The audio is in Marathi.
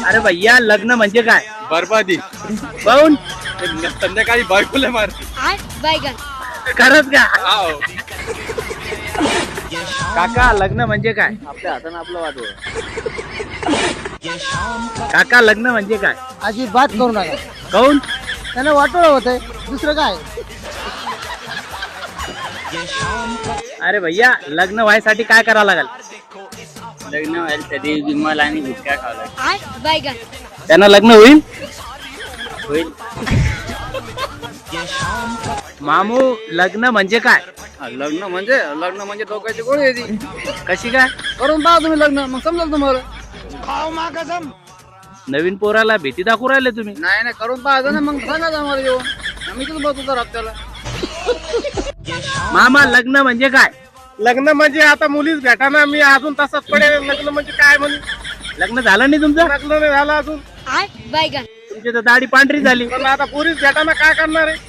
अरे भैया लग्न म्हणजे काय? बरबादी. पाहून संध्याकाळी बायकोला मार. खरंच का? काका लग्न म्हणजे काय? आपल्या हाताने आपलं वाटव. काका लग्न म्हणजे काय? अजिबात करू नका. काऊन? त्याला वाटोळं होतंय, दुसरं काय. अरे भैया लग्न व्हायसाठी काय करावं लागेल? लग्न व्हायसाठी विमल आणि गुटखा खावला. त्यांना लग्न होईल? होईल. मामू लग्न म्हणजे काय? लग्न म्हणजे डोक्याची गोळी आहे ती. कशी काय? करून पहा तुम्ही लग्न, मग समजेल तुम्हाला. नवीन पोराला भीती दाखवू राहिले तुम्ही. नाही करून पाहायचं ना, मग सांगा आम्हाला येऊन. आम्ही तुला बघतो तर हप्त्याला. मामा लग्न म्हणजे काय? लग्न म्हणजे आता मुलीच भेटाना, मी अजून तसाच पडेल. लग्न म्हणजे काय म्हणे? लग्न झालं नाही तुमचं? लग्न नाही झालं अजून, तुमची तर दाढी पांढरी झाली. पण आता पोरीच भेटाना, काय करणार आहे?